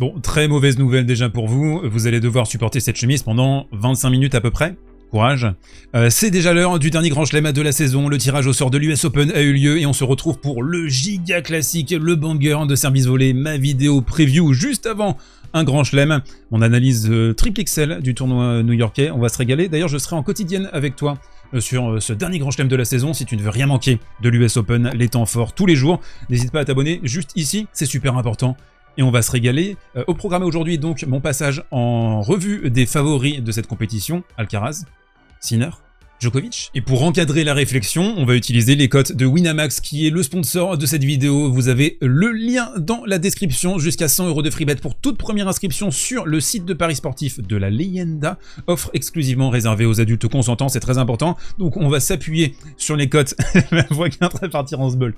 Bon, très mauvaise nouvelle déjà pour vous, vous allez devoir supporter cette chemise pendant 25 minutes à peu près. Courage. C'est déjà l'heure du dernier grand chelem de la saison, le tirage au sort de l'US Open a eu lieu et on se retrouve pour le giga classique, le banger de service volé, ma vidéo preview juste avant un grand chelem, mon analyse triple XL du tournoi new-yorkais, on va se régaler. D'ailleurs je serai en quotidienne avec toi sur ce dernier grand chelem de la saison, si tu ne veux rien manquer de l'US Open, les temps forts tous les jours, n'hésite pas à t'abonner juste ici, c'est super important. Et on va se régaler. Au programme aujourd'hui, donc, mon passage en revue des favoris de cette compétition, Alcaraz, Sinner, Djokovic. Et pour encadrer la réflexion, on va utiliser les cotes de Winamax, qui est le sponsor de cette vidéo. Vous avez le lien dans la description, jusqu'à 100 € de free bet pour toute première inscription sur le site de paris sportif de la Leyenda. Offre exclusivement réservée aux adultes consentants, c'est très important. Donc on va s'appuyer sur les cotes. La voix qui est en train de partir en sbul.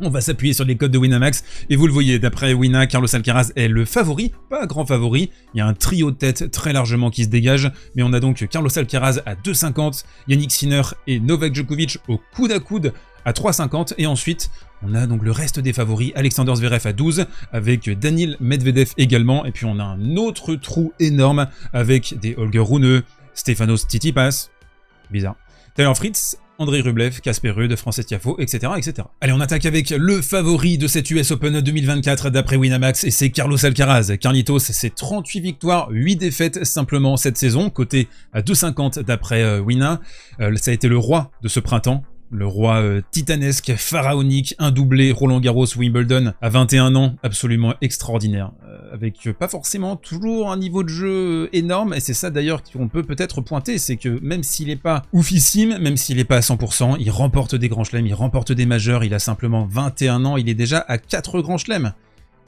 On va s'appuyer sur les codes de Winamax, et vous le voyez, d'après Wina, Carlos Alcaraz est le favori, pas un grand favori, il y a un trio de tête très largement qui se dégage, mais on a donc Carlos Alcaraz à 2,50, Yannick Sinner et Novak Djokovic au coude à coude à 3,50, et ensuite on a donc le reste des favoris, Alexander Zverev à 12, avec Daniil Medvedev également, et puis on a un autre trou énorme avec des Holger Rune, Stefanos Tsitsipas, bizarre, Taylor Fritz, Andrei Rublev, Casper Ruud, Frances Tiafoe, etc., etc. Allez, on attaque avec le favori de cette US Open 2024 d'après Winamax, et c'est Carlos Alcaraz. Carlitos, c'est 38 victoires, 8 défaites simplement cette saison, coté à 2,50 d'après Wina. Ça a été le roi de ce printemps. Le roi titanesque, pharaonique, un doublé Roland Garros Wimbledon à 21 ans, absolument extraordinaire, avec pas forcément toujours un niveau de jeu énorme, et c'est ça d'ailleurs qu'on peut peut-être pointer, c'est que même s'il n'est pas oufissime, même s'il n'est pas à 100%, il remporte des grands chelems, il remporte des majeurs, il a simplement 21 ans, il est déjà à 4 grands chelems.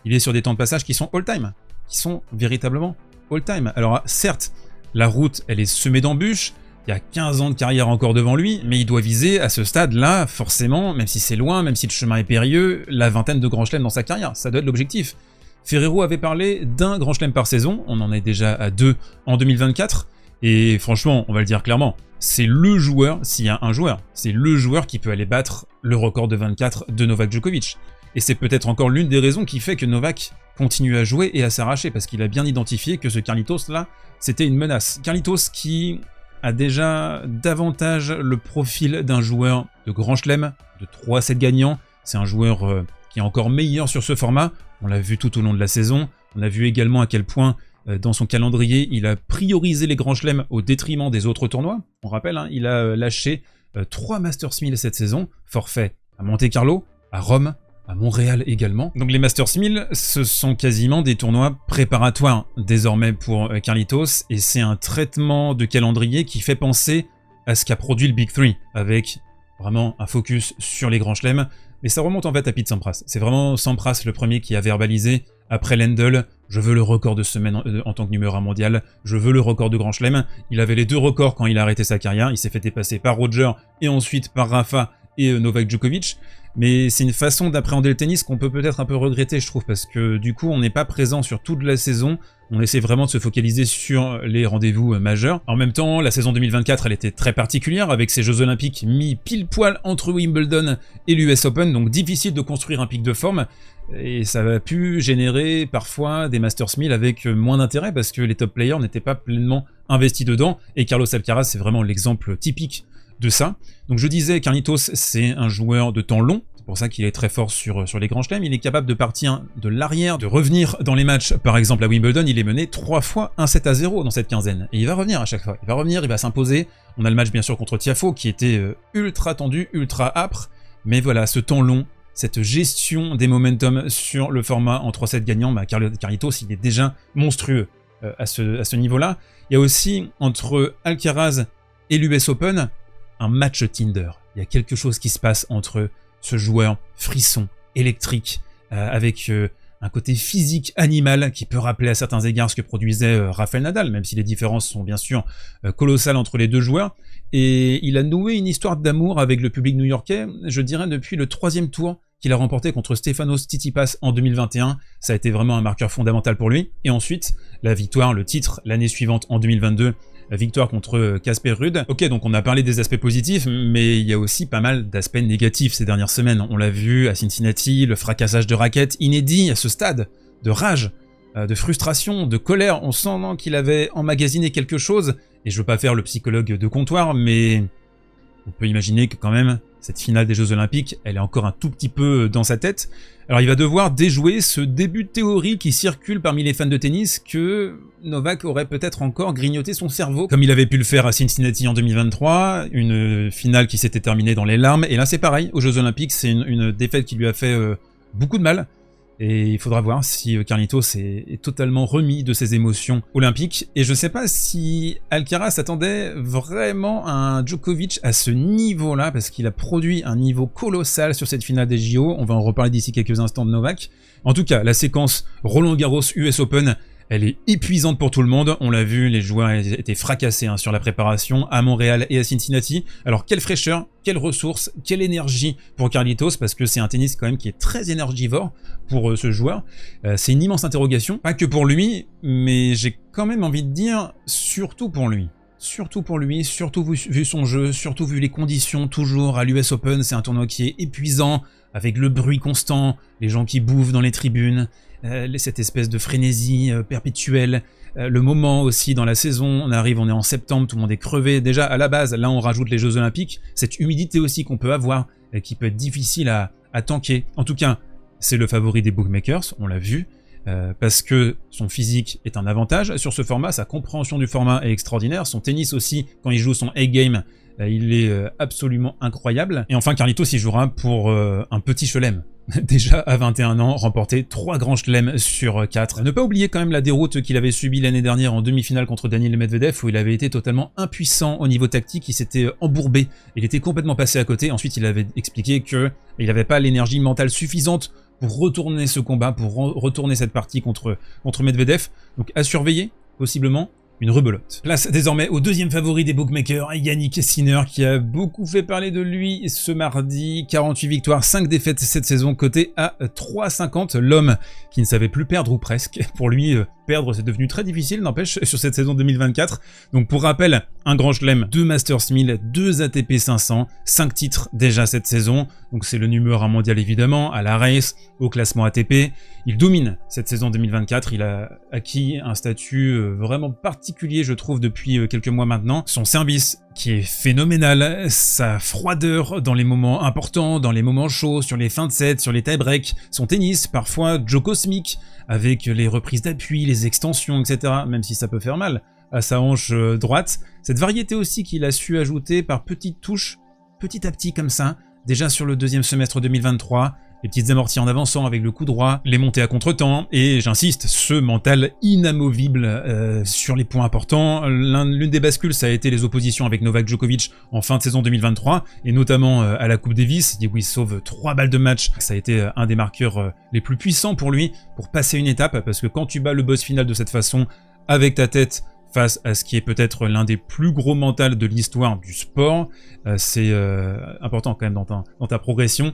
Il est sur des temps de passage qui sont all-time, qui sont véritablement all-time. Alors certes, la route elle est semée d'embûches, il y a 15 ans de carrière encore devant lui, mais il doit viser à ce stade-là, forcément, même si c'est loin, même si le chemin est périlleux, la vingtaine de grands chelems dans sa carrière, ça doit être l'objectif. Ferrero avait parlé d'un grand chelem par saison, on en est déjà à 2 en 2024, et franchement, on va le dire clairement, c'est le joueur, s'il y a un joueur, c'est le joueur qui peut aller battre le record de 24 de Novak Djokovic. Et c'est peut-être encore l'une des raisons qui fait que Novak continue à jouer et à s'arracher, parce qu'il a bien identifié que ce Carlitos-là, c'était une menace. Carlitos qui a déjà davantage le profil d'un joueur de grand chelem, de 3-7 gagnants. C'est un joueur qui est encore meilleur sur ce format, on l'a vu tout au long de la saison. On a vu également à quel point dans son calendrier, il a priorisé les grands chelems au détriment des autres tournois. On rappelle, hein, il a lâché 3 Masters 1000 cette saison, forfait à Monte-Carlo, à Rome, à Montréal également. Donc les Masters 1000, ce sont quasiment des tournois préparatoires désormais pour Carlitos, et c'est un traitement de calendrier qui fait penser à ce qu'a produit le Big 3, avec vraiment un focus sur les grands chelems, mais ça remonte en fait à Pete Sampras. C'est vraiment Sampras le premier qui a verbalisé, après Lendl, je veux le record de semaine en tant que numéro 1 mondial, je veux le record de grand chelem. Il avait les 2 records quand il a arrêté sa carrière, il s'est fait dépasser par Roger et ensuite par Rafa et Novak Djokovic, mais c'est une façon d'appréhender le tennis qu'on peut peut-être un peu regretter, je trouve, parce que du coup on n'est pas présent sur toute la saison, on essaie vraiment de se focaliser sur les rendez-vous majeurs. En même temps, la saison 2024 elle était très particulière, avec ces Jeux Olympiques mis pile poil entre Wimbledon et l'US Open, donc difficile de construire un pic de forme, et ça a pu générer parfois des Masters 1000 avec moins d'intérêt, parce que les top players n'étaient pas pleinement investis dedans, et Carlos Alcaraz c'est vraiment l'exemple typique de ça. Donc je disais, Carlitos c'est un joueur de temps long, c'est pour ça qu'il est très fort sur les grands chelems, il est capable de partir de l'arrière, de revenir dans les matchs. Par exemple à Wimbledon, il est mené 3 fois 1-7-0 dans cette quinzaine, et il va revenir à chaque fois, il va revenir, il va s'imposer. On a le match bien sûr contre Tiafoe qui était ultra tendu, ultra âpre, mais voilà, ce temps long, cette gestion des momentum sur le format en 3-7 gagnants, bah Carlitos il est déjà monstrueux à ce niveau-là. Il y a aussi entre Alcaraz et l'US Open un match Tinder. Il y a quelque chose qui se passe entre ce joueur frisson, électrique, avec un côté physique animal qui peut rappeler à certains égards ce que produisait Rafael Nadal, même si les différences sont bien sûr colossales entre les deux joueurs. Et il a noué une histoire d'amour avec le public new-yorkais, je dirais depuis le 3e tour qu'il a remporté contre Stefanos Tsitsipas en 2021. Ça a été vraiment un marqueur fondamental pour lui. Et ensuite, la victoire, le titre, l'année suivante en 2022, la victoire contre Casper Ruud. Ok, donc on a parlé des aspects positifs, mais il y a aussi pas mal d'aspects négatifs ces dernières semaines. On l'a vu à Cincinnati, le fracassage de raquettes inédit à ce stade, de rage, de frustration, de colère. On sent qu'il avait emmagasiné quelque chose. Et je veux pas faire le psychologue de comptoir, mais on peut imaginer que quand même, cette finale des Jeux Olympiques, elle est encore un tout petit peu dans sa tête. Alors il va devoir déjouer ce début de théorie qui circule parmi les fans de tennis que Novak aurait peut-être encore grignoté son cerveau, comme il avait pu le faire à Cincinnati en 2023, une finale qui s'était terminée dans les larmes. Et là c'est pareil, aux Jeux Olympiques, c'est une défaite qui lui a fait beaucoup de mal. Et il faudra voir si Carlitos est totalement remis de ses émotions olympiques. Et je sais pas si Alcaraz attendait vraiment un Djokovic à ce niveau-là, parce qu'il a produit un niveau colossal sur cette finale des JO. On va en reparler d'ici quelques instants de Novak. En tout cas, la séquence Roland-Garros US Open, elle est épuisante pour tout le monde. On l'a vu, les joueurs étaient fracassés sur la préparation à Montréal et à Cincinnati. Alors quelle fraîcheur, quelle ressource, quelle énergie pour Carlitos, parce que c'est un tennis quand même qui est très énergivore pour ce joueur. C'est une immense interrogation, pas que pour lui, mais j'ai quand même envie de dire surtout pour lui. Surtout pour lui, surtout vu son jeu, surtout vu les conditions toujours à l'US Open. C'est un tournoi qui est épuisant, avec le bruit constant, les gens qui bouffent dans les tribunes, cette espèce de frénésie perpétuelle, le moment aussi dans la saison, on est en septembre, tout le monde est crevé, déjà à la base, là on rajoute les Jeux Olympiques, cette humidité aussi qu'on peut avoir, qui peut être difficile à tanker. En tout cas, c'est le favori des bookmakers, on l'a vu, parce que son physique est un avantage sur ce format, sa compréhension du format est extraordinaire, son tennis aussi, quand il joue son A-game, il est absolument incroyable. Et enfin, Carlitos il jouera pour un petit chelem. Déjà à 21 ans, remporté 3 grands chelems sur 4. Ne pas oublier quand même la déroute qu'il avait subie l'année dernière en demi-finale contre Daniil Medvedev, où il avait été totalement impuissant au niveau tactique, il s'était embourbé, il était complètement passé à côté. Ensuite, il avait expliqué qu'il n'avait pas l'énergie mentale suffisante pour retourner ce combat, pour retourner cette partie contre Medvedev. Donc à surveiller, possiblement. Une rebelote. Place désormais au deuxième favori des bookmakers, Jannik Sinner, qui a beaucoup fait parler de lui ce mardi. 48 victoires, 5 défaites cette saison, coté à 3,50. L'homme qui ne savait plus perdre, ou presque. Pour lui, perdre, c'est devenu très difficile, n'empêche, sur cette saison 2024. Donc pour rappel, un grand chelem, 2 Masters 1000, 2 ATP 500, 5 titres déjà cette saison. Donc c'est le numéro 1 mondial évidemment, à la race, au classement ATP. Il domine cette saison 2024, il a acquis un statut vraiment particulier je trouve depuis quelques mois maintenant. Son service qui est phénoménal, sa froideur dans les moments importants, dans les moments chauds, sur les fins de set, sur les tie-breaks, son tennis parfois Djokosmique avec les reprises d'appui, les extensions, etc. Même si ça peut faire mal à sa hanche droite. Cette variété aussi qu'il a su ajouter par petites touches, petit à petit comme ça, déjà sur le deuxième semestre 2023, les petites amorties en avançant avec le coup droit, les montées à contre-temps, et j'insiste, ce mental inamovible sur les points importants. L'une des bascules, ça a été les oppositions avec Novak Djokovic en fin de saison 2023, et notamment à la Coupe Davis, où il sauve 3 balles de match. Ça a été un des marqueurs les plus puissants pour lui, pour passer une étape, parce que quand tu bats le boss final de cette façon, avec ta tête, face à ce qui est peut-être l'un des plus gros mentals de l'histoire du sport, c'est important quand même dans ta progression.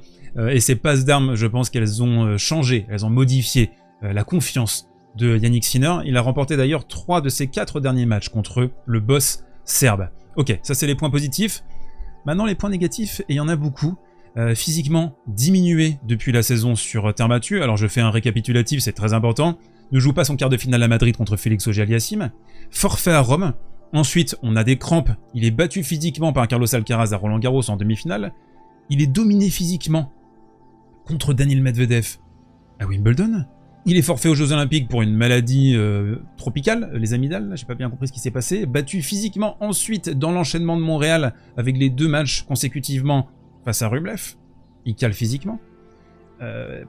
Et ces passes d'armes, je pense qu'elles ont changé, elles ont modifié la confiance de Jannik Sinner. Il a remporté d'ailleurs 3 de ses 4 derniers matchs contre le boss serbe. Ok, ça c'est les points positifs. Maintenant les points négatifs, et il y en a beaucoup. Physiquement diminué depuis la saison sur terre battue. Alors je fais un récapitulatif, c'est très important. Ne joue pas son quart de finale à Madrid contre Félix Auger-Aliassime. Forfait à Rome. Ensuite, on a des crampes. Il est battu physiquement par Carlos Alcaraz à Roland-Garros en demi-finale. Il est dominé physiquement contre Daniil Medvedev à Wimbledon. Il est forfait aux Jeux Olympiques pour une maladie tropicale, les amygdales, j'ai pas bien compris ce qui s'est passé. Battu physiquement ensuite dans l'enchaînement de Montréal avec les 2 matchs consécutivement face à Rublev. Il cale physiquement.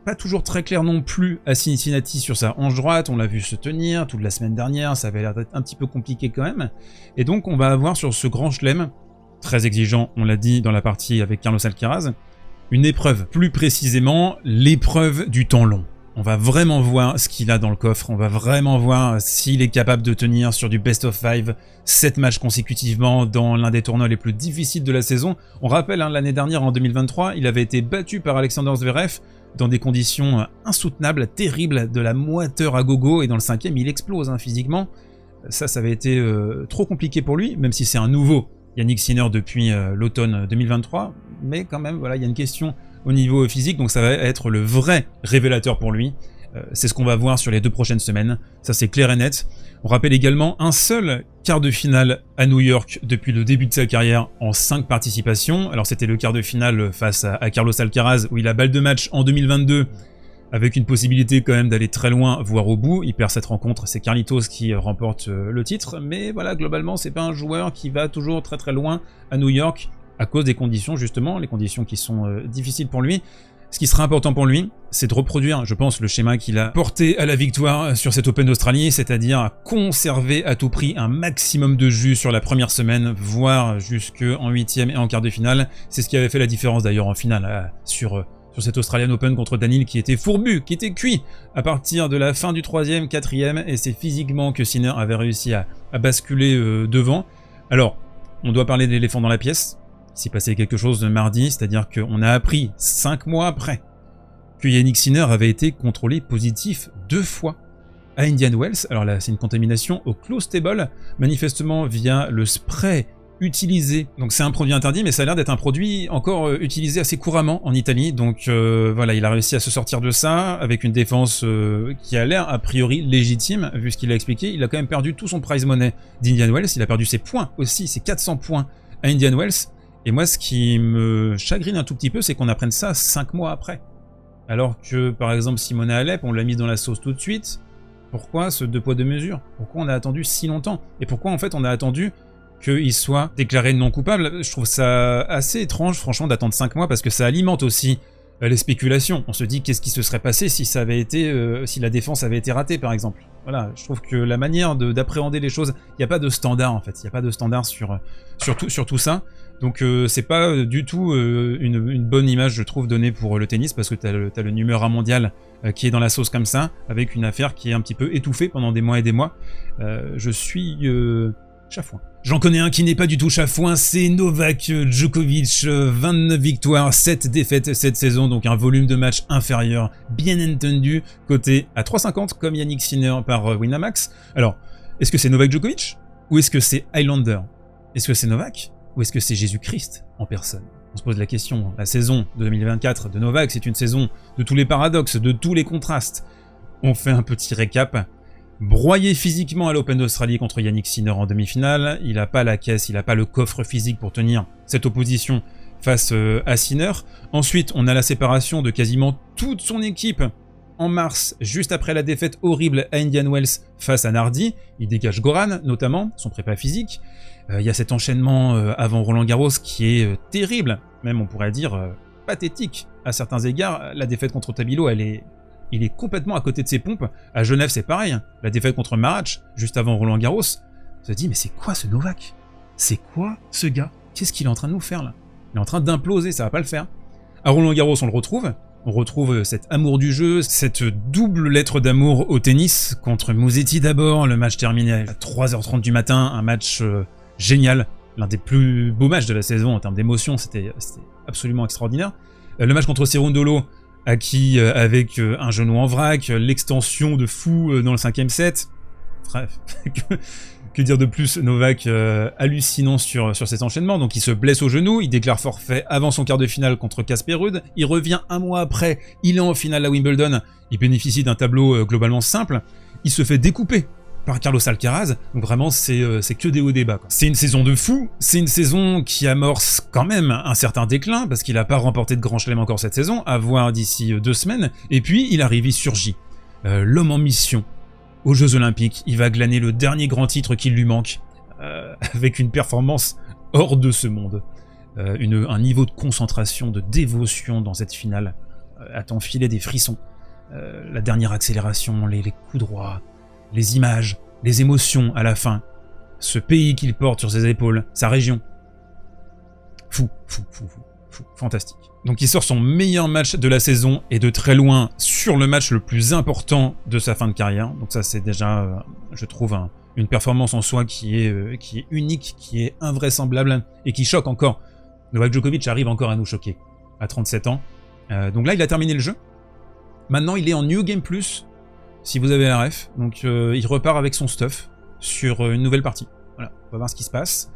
Pas toujours très clair non plus à Cincinnati sur sa hanche droite, on l'a vu se tenir toute la semaine dernière, ça avait l'air d'être un petit peu compliqué quand même. Et donc on va avoir sur ce grand chelem, très exigeant, on l'a dit dans la partie avec Carlos Alcaraz, une épreuve, plus précisément l'épreuve du temps long. On va vraiment voir ce qu'il a dans le coffre, on va vraiment voir s'il est capable de tenir sur du best of 5, 7 matchs consécutivement dans l'un des tournois les plus difficiles de la saison. On rappelle, l'année dernière en 2023, il avait été battu par Alexander Zverev dans des conditions insoutenables, terribles, de la moiteur à gogo, et dans le 5e, il explose physiquement. Ça avait été trop compliqué pour lui, même si c'est un nouveau Jannik Sinner depuis l'automne 2023, mais quand même, voilà, il y a une question au niveau physique, donc ça va être le vrai révélateur pour lui. C'est ce qu'on va voir sur les 2 prochaines semaines, ça c'est clair et net. On rappelle également un seul quart de finale à New York depuis le début de sa carrière en 5 participations. Alors c'était le quart de finale face à Carlos Alcaraz où il a balle de match en 2022 avec une possibilité quand même d'aller très loin, voire au bout. Il perd cette rencontre, c'est Carlitos qui remporte le titre, mais voilà, globalement c'est pas un joueur qui va toujours très très loin à New York à cause des conditions justement, les conditions qui sont difficiles pour lui. Ce qui sera important pour lui, c'est de reproduire, je pense, le schéma qu'il a porté à la victoire sur cet Open d'Australie, c'est-à-dire conserver à tout prix un maximum de jus sur la première semaine, voire jusqu'en 8e et en quart de finale. C'est ce qui avait fait la différence d'ailleurs en finale sur cet Australian Open contre Daniil qui était fourbu, qui était cuit à partir de la fin du 3e, 4e, et c'est physiquement que Sinner avait réussi à basculer devant. Alors, on doit parler de l'éléphant dans la pièce. Il s'est passé quelque chose de mardi, c'est-à-dire qu'on a appris 5 mois après que Jannik Sinner avait été contrôlé positif 2 fois à Indian Wells. Alors là, c'est une contamination au close table, manifestement via le spray utilisé. Donc c'est un produit interdit, mais ça a l'air d'être un produit encore utilisé assez couramment en Italie. Donc voilà, il a réussi à se sortir de ça avec une défense qui a l'air a priori légitime, vu ce qu'il a expliqué. Il a quand même perdu tout son prize money d'Indian Wells, il a perdu ses points aussi, ses 400 points à Indian Wells. Et moi, ce qui me chagrine un tout petit peu, c'est qu'on apprenne ça 5 mois après. Alors que, par exemple, Simone Halep, on l'a mis dans la sauce tout de suite. Pourquoi ce 2 poids 2 mesures? Pourquoi on a attendu si longtemps? Et pourquoi, en fait, on a attendu qu'il soit déclaré non coupable? Je trouve ça assez étrange, franchement, d'attendre 5 mois, parce que ça alimente aussi les spéculations. On se dit, qu'est-ce qui se serait passé si ça avait été, si la défense avait été ratée, par exemple. Voilà, je trouve que la manière d'appréhender les choses, il n'y a pas de standard, en fait. Il n'y a pas de standard sur tout ça. Donc c'est pas du tout une bonne image, je trouve, donnée pour le tennis, parce que t'as le numéro 1 mondial qui est dans la sauce comme ça, avec une affaire qui est un petit peu étouffée pendant des mois et des mois. Je suis chafouin. J'en connais un qui n'est pas du tout chafouin, c'est Novak Djokovic, 29 victoires, 7 défaites cette saison, donc un volume de match inférieur, bien entendu, coté à 3,50 comme Jannik Sinner par Winamax. Alors, est-ce que c'est Novak Djokovic ou est-ce que c'est Highlander? Est-ce que c'est Novak ou est-ce que c'est Jésus-Christ en personne? On se pose la question. La saison de 2024 de Novak, c'est une saison de tous les paradoxes, de tous les contrastes. On fait un petit récap. Broyé physiquement à l'Open d'Australie contre Jannik Sinner en demi-finale, il n'a pas la caisse, il n'a pas le coffre physique pour tenir cette opposition face à Sinner. Ensuite, on a la séparation de quasiment toute son équipe en mars, juste après la défaite horrible à Indian Wells face à Nardi. Il dégage Goran, notamment, son prépa physique. Il y a cet enchaînement avant Roland Garros qui est terrible, même on pourrait dire pathétique à certains égards. La défaite contre Tabilo, il est complètement à côté de ses pompes. À Genève, c'est pareil. La défaite contre Marac, juste avant Roland Garros, on se dit, mais c'est quoi ce Novak? C'est quoi ce gars? Qu'est-ce qu'il est en train de nous faire là? Il est en train d'imploser, ça va pas le faire. À Roland Garros, on le retrouve. On retrouve cet amour du jeu, cette double lettre d'amour au tennis contre Musetti d'abord. Le match terminé à 3h30 du matin, un match génial. L'un des plus beaux matchs de la saison en termes d'émotion, c'était absolument extraordinaire. Le match contre Cerundolo, acquis avec un genou en vrac, l'extension de fou dans le 5e set. Bref, que dire de plus? Novak hallucinant sur cet enchaînement. Donc il se blesse au genou, il déclare forfait avant son quart de finale contre Casper Ruud. Il revient un mois après, il est en finale à Wimbledon. Il bénéficie d'un tableau globalement simple. Il se fait découper par Carlos Alcaraz. Donc vraiment, c'est que des hauts et des bas, quoi. C'est une saison de fou. C'est une saison qui amorce quand même un certain déclin, parce qu'il n'a pas remporté de grand chelem encore cette saison, à voir d'ici 2 semaines. Et puis, il arrive, il surgit. L'homme en mission aux Jeux Olympiques. Il va glaner le dernier grand titre qui lui manque, avec une performance hors de ce monde. Un niveau de concentration, de dévotion dans cette finale, à t'enfiler des frissons. La dernière accélération, les coups droits, les images, les émotions à la fin. Ce pays qu'il porte sur ses épaules, sa région. Fou, fantastique. Donc il sort son meilleur match de la saison et de très loin sur le match le plus important de sa fin de carrière. Donc ça c'est déjà, je trouve, une performance en soi qui est unique, qui est invraisemblable et qui choque encore. Novak Djokovic arrive encore à nous choquer à 37 ans. Donc là il a terminé le jeu. Maintenant il est en New Game Plus, si vous avez la ref. Donc il repart avec son stuff sur une nouvelle partie. Voilà, on va voir ce qui se passe.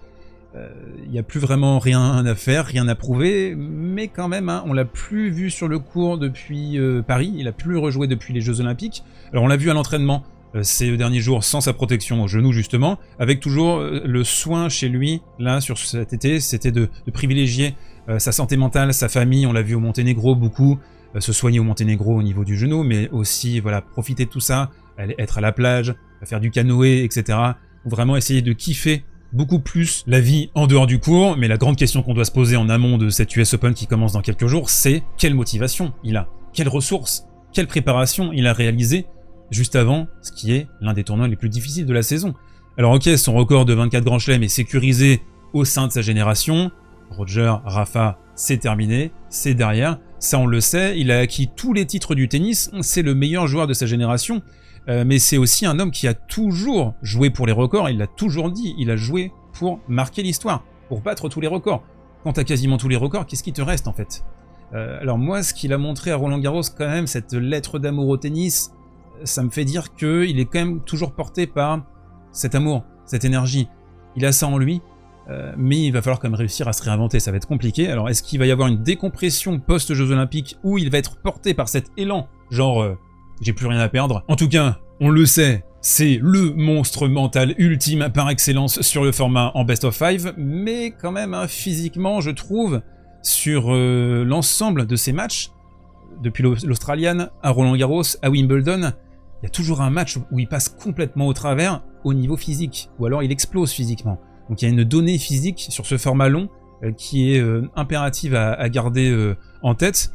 Il n'y a plus vraiment rien à faire, rien à prouver, mais quand même, hein, on l'a plus vu sur le court depuis Paris, il a plus rejoué depuis les Jeux Olympiques. Alors on l'a vu à l'entraînement ces derniers jours sans sa protection au genou justement, avec toujours le soin chez lui, là sur cet été, c'était de privilégier sa santé mentale, sa famille, on l'a vu au Monténégro beaucoup, se soigner au Monténégro au niveau du genou, mais aussi voilà, profiter de tout ça, être à la plage, faire du canoë, etc. Vraiment essayer de kiffer beaucoup plus la vie en dehors du court, mais la grande question qu'on doit se poser en amont de cette US Open qui commence dans quelques jours, c'est quelle motivation il a, quelles ressources, quelle préparation il a réalisé juste avant ce qui est l'un des tournois les plus difficiles de la saison. Alors ok, son record de 24 grands chelems est sécurisé au sein de sa génération, Roger, Rafa, c'est terminé, c'est derrière, ça on le sait, il a acquis tous les titres du tennis, c'est le meilleur joueur de sa génération, mais c'est aussi un homme qui a toujours joué pour les records, il l'a toujours dit, il a joué pour marquer l'histoire, pour battre tous les records. Quand t'as quasiment tous les records, qu'est-ce qui te reste en fait? Alors moi, ce qu'il a montré à Roland-Garros quand même, cette lettre d'amour au tennis, ça me fait dire qu'il est quand même toujours porté par cet amour, cette énergie. Il a ça en lui, mais il va falloir quand même réussir à se réinventer, ça va être compliqué. Alors est-ce qu'il va y avoir une décompression post-Jeux Olympiques où il va être porté par cet élan, genre j'ai plus rien à perdre? En tout cas, on le sait, c'est le monstre mental ultime par excellence sur le format en best of 5, mais quand même hein, physiquement je trouve, sur l'ensemble de ses matchs, depuis l'Australian, à Roland-Garros, à Wimbledon, il y a toujours un match où il passe complètement au travers au niveau physique, ou alors il explose physiquement. Donc il y a une donnée physique sur ce format long qui est impérative à garder en tête.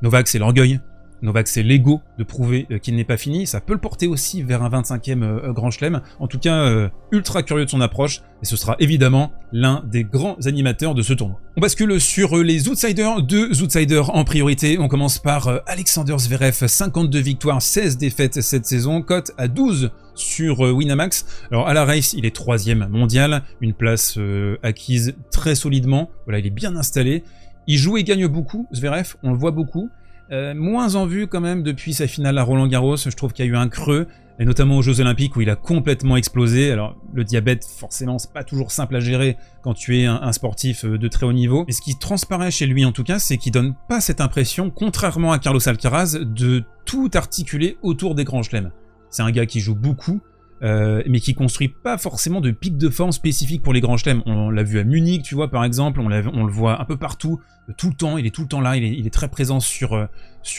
Novak, c'est l'orgueil. Novak, c'est l'ego de prouver qu'il n'est pas fini. Ça peut le porter aussi vers un 25e Grand Chelem. En tout cas, ultra curieux de son approche. Et ce sera évidemment l'un des grands animateurs de ce tournoi. On bascule sur les outsiders. 2 outsiders en priorité. On commence par Alexander Zverev. 52 victoires, 16 défaites cette saison. Cote à 12 sur Winamax. Alors à la race, il est 3e mondial. Une place acquise très solidement. Voilà, il est bien installé. Il joue et gagne beaucoup, Zverev. On le voit beaucoup. Moins en vue quand même depuis sa finale à Roland-Garros, je trouve qu'il y a eu un creux, et notamment aux Jeux Olympiques où il a complètement explosé. Alors le diabète forcément c'est pas toujours simple à gérer quand tu es un sportif de très haut niveau, et ce qui transparaît chez lui en tout cas, c'est qu'il donne pas cette impression, contrairement à Carlos Alcaraz, de tout articuler autour des grands chelems. C'est un gars qui joue beaucoup, mais qui construit pas forcément de pic de forme spécifique pour les grands chelems. On l'a vu à Munich, tu vois, par exemple, on le voit un peu partout, tout le temps, il est tout le temps là, il est très présent sur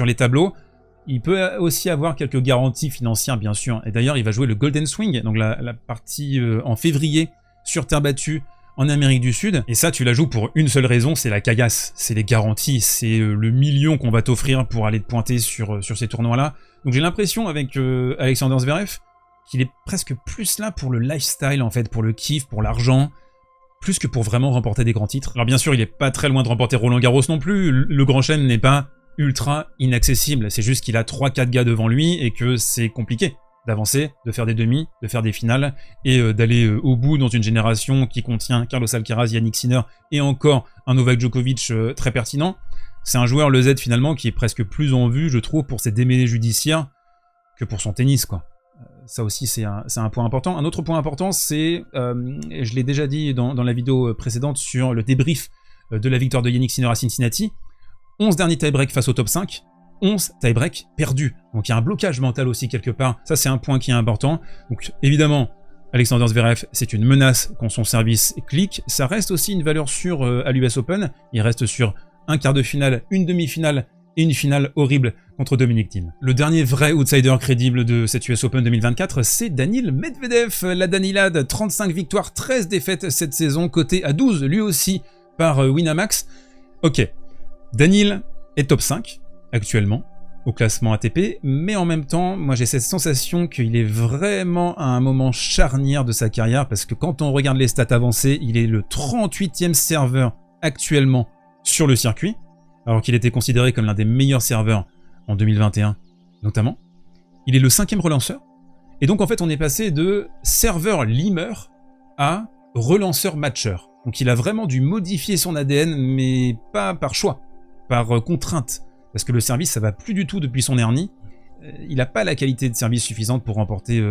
les tableaux. Il peut aussi avoir quelques garanties financières, bien sûr, et d'ailleurs, il va jouer le Golden Swing, donc la partie en février, sur terre battue, en Amérique du Sud, et ça, tu la joues pour une seule raison, c'est la caillasse, c'est les garanties, c'est le million qu'on va t'offrir pour aller te pointer sur ces tournois-là. Donc j'ai l'impression, avec Alexander Zverev, qu'il est presque plus là pour le lifestyle en fait, pour le kiff, pour l'argent, plus que pour vraiment remporter des grands titres. Alors bien sûr, il est pas très loin de remporter Roland-Garros non plus, le Grand Chelem n'est pas ultra inaccessible, c'est juste qu'il a 3-4 gars devant lui et que c'est compliqué d'avancer, de faire des demi, de faire des finales et d'aller au bout dans une génération qui contient Carlos Alcaraz, Yannick Sinner et encore un Novak Djokovic très pertinent. C'est un joueur, le Z finalement, qui est presque plus en vue, je trouve, pour ses démêlés judiciaires que pour son tennis, quoi. Ça aussi, c'est un point important. Un autre point important, c'est, je l'ai déjà dit dans la vidéo précédente sur le débrief de la victoire de Yannick Sinner à Cincinnati, 11 derniers tie-break face au top 5, 11 tie-break perdus. Donc il y a un blocage mental aussi quelque part. Ça, c'est un point qui est important. Donc évidemment, Alexander Zverev, c'est une menace quand son service clique. Ça reste aussi une valeur sûre à l'US Open. Il reste sur un quart de finale, une demi-finale et une finale horrible contre Dominic Thiem. Le dernier vrai outsider crédible de cette US Open 2024, c'est Daniil Medvedev, la Danilad, 35 victoires, 13 défaites cette saison, coté à 12, lui aussi, par Winamax. Ok, Daniil est top 5, actuellement, au classement ATP, mais en même temps, moi j'ai cette sensation qu'il est vraiment à un moment charnière de sa carrière, parce que quand on regarde les stats avancées, il est le 38e serveur actuellement sur le circuit, alors qu'il était considéré comme l'un des meilleurs serveurs en 2021 notamment. Il est le 5e relanceur, et donc en fait on est passé de serveur limeur à relanceur matcheur. Donc il a vraiment dû modifier son ADN, mais pas par choix, par contrainte, parce que le service ça va plus du tout depuis son hernie. Il n'a pas la qualité de service suffisante pour remporter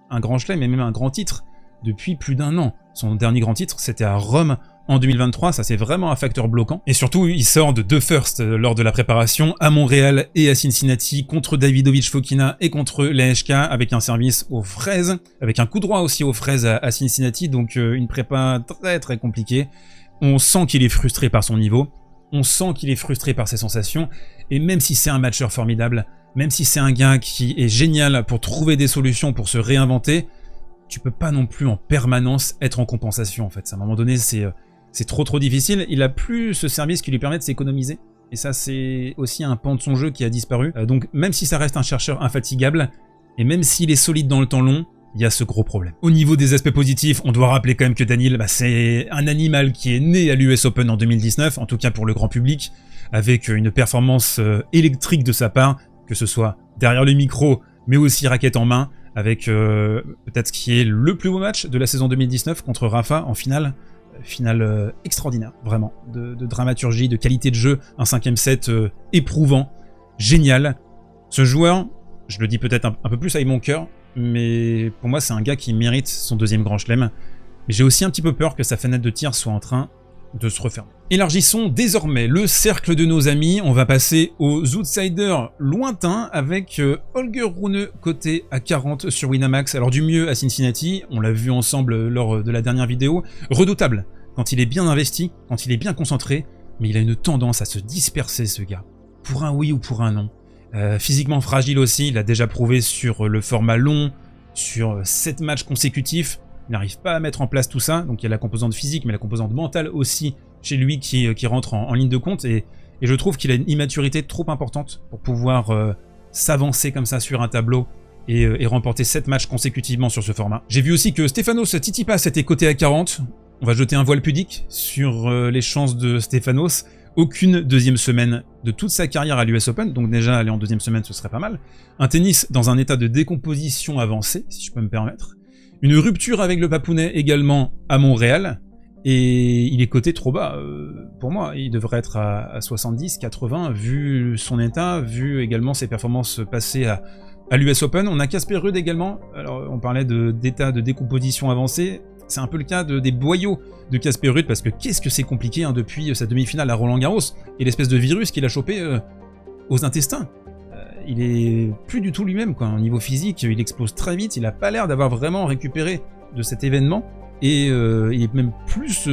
un grand chelem et même un grand titre depuis plus d'1 an. Son dernier grand titre c'était à Rome en 2023, ça c'est vraiment un facteur bloquant. Et surtout, il sort de 2 firsts lors de la préparation à Montréal et à Cincinnati contre Davidovich Fokina et contre l'AHK avec un service aux fraises, avec un coup droit aussi aux fraises à Cincinnati, donc une prépa très très compliquée. On sent qu'il est frustré par son niveau, on sent qu'il est frustré par ses sensations, et même si c'est un matcheur formidable, même si c'est un gars qui est génial pour trouver des solutions, pour se réinventer, tu peux pas non plus en permanence être en compensation en fait. À un moment donné, c'est trop difficile. Il a plus ce service qui lui permet de s'économiser. Et ça, c'est aussi un pan de son jeu qui a disparu. Donc même si ça reste un chercheur infatigable, et même s'il est solide dans le temps long, il y a ce gros problème. Au niveau des aspects positifs, on doit rappeler quand même que Daniil, c'est un animal qui est né à l'US Open en 2019, en tout cas pour le grand public, avec une performance électrique de sa part, que ce soit derrière le micro, mais aussi raquette en main, avec peut-être ce qui est le plus beau match de la saison 2019 contre Rafa en finale. Finale extraordinaire, vraiment, de dramaturgie, de qualité de jeu, un 5e set éprouvant, génial. Ce joueur, je le dis peut-être un peu plus avec mon cœur, mais pour moi c'est un gars qui mérite son 2e grand chelem. Mais j'ai aussi un petit peu peur que sa fenêtre de tir soit en train de se refermer. Élargissons désormais le cercle de nos amis, on va passer aux outsiders lointains avec Holger Rune côté à 40 sur Winamax. Alors du mieux à Cincinnati, on l'a vu ensemble lors de la dernière vidéo, redoutable quand il est bien investi, quand il est bien concentré, mais il a une tendance à se disperser ce gars, pour un oui ou pour un non. Physiquement fragile aussi, il a déjà prouvé sur le format long, sur 7 matchs consécutifs. Il n'arrive pas à mettre en place tout ça, donc il y a la composante physique, mais la composante mentale aussi chez lui qui rentre en ligne de compte, et je trouve qu'il a une immaturité trop importante pour pouvoir s'avancer comme ça sur un tableau et remporter 7 matchs consécutivement sur ce format. J'ai vu aussi que Stefanos Tsitsipas était coté à 40, on va jeter un voile pudique sur les chances de Stefanos, aucune 2e semaine de toute sa carrière à l'US Open, donc déjà aller en 2e semaine ce serait pas mal. Un tennis dans un état de décomposition avancé, si je peux me permettre. Une rupture avec le Papounet également à Montréal, et il est coté trop bas. Pour moi, il devrait être à 70, 80, vu son état, vu également ses performances passées à l'US Open. On a Casper Ruud également, alors on parlait d'état de décomposition avancé, c'est un peu le cas des boyaux de Casper Ruud, parce que qu'est-ce que c'est compliqué depuis sa demi-finale à Roland-Garros, et l'espèce de virus qu'il a chopé aux intestins. Il est plus du tout lui-même, quoi. Au niveau physique, il explose très vite, il a pas l'air d'avoir vraiment récupéré de cet événement, et il est même plus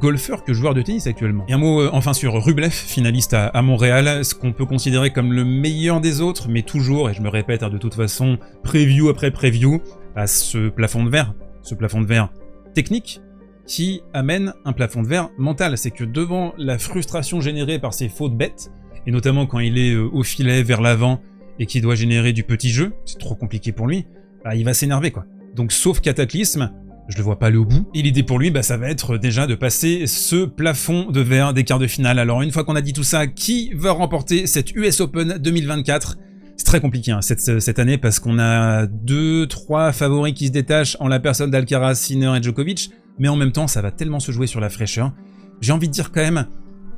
golfeur que joueur de tennis actuellement. Et un mot enfin sur Rublev, finaliste à Montréal, ce qu'on peut considérer comme le meilleur des autres, mais toujours, et je me répète de toute façon, preview après preview, à ce plafond de verre technique, qui amène un plafond de verre mental. C'est que devant la frustration générée par ses fautes bêtes, et notamment quand il est au filet vers l'avant et qu'il doit générer du petit jeu, c'est trop compliqué pour lui, bah, il va s'énerver quoi. Donc sauf cataclysme, je le vois pas aller au bout, et l'idée pour lui, bah, ça va être déjà de passer ce plafond de verre des quarts de finale. Alors une fois qu'on a dit tout ça, qui va remporter cette US Open 2024 ? C'est très compliqué hein, cette année, parce qu'on a 2-3 favoris qui se détachent en la personne d'Alcaraz, Sinner et Djokovic, mais en même temps ça va tellement se jouer sur la fraîcheur. J'ai envie de dire quand même,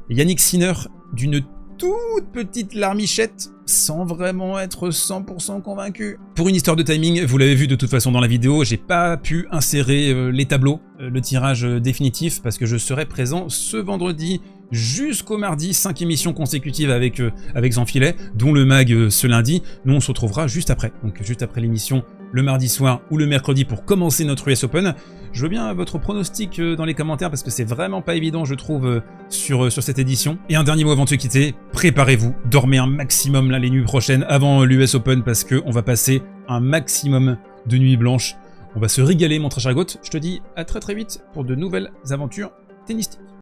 Yannick Sinner d'une toute petite larmichette, sans vraiment être 100% convaincu. Pour une histoire de timing, vous l'avez vu de toute façon dans la vidéo, j'ai pas pu insérer les tableaux, le tirage définitif, parce que je serai présent ce vendredi jusqu'au mardi, 5 émissions consécutives avec Zanfilet, dont le mag ce lundi. Nous on se retrouvera juste après, donc juste après l'émission, le mardi soir ou le mercredi pour commencer notre US Open. Je veux bien votre pronostic dans les commentaires, parce que c'est vraiment pas évident je trouve sur cette édition. Et un dernier mot avant de se quitter, préparez-vous, dormez un maximum là les nuits prochaines avant l'US Open, parce qu'on va passer un maximum de nuits blanches. On va se régaler mon très cher Goth. Je te dis à très vite pour de nouvelles aventures tennistiques.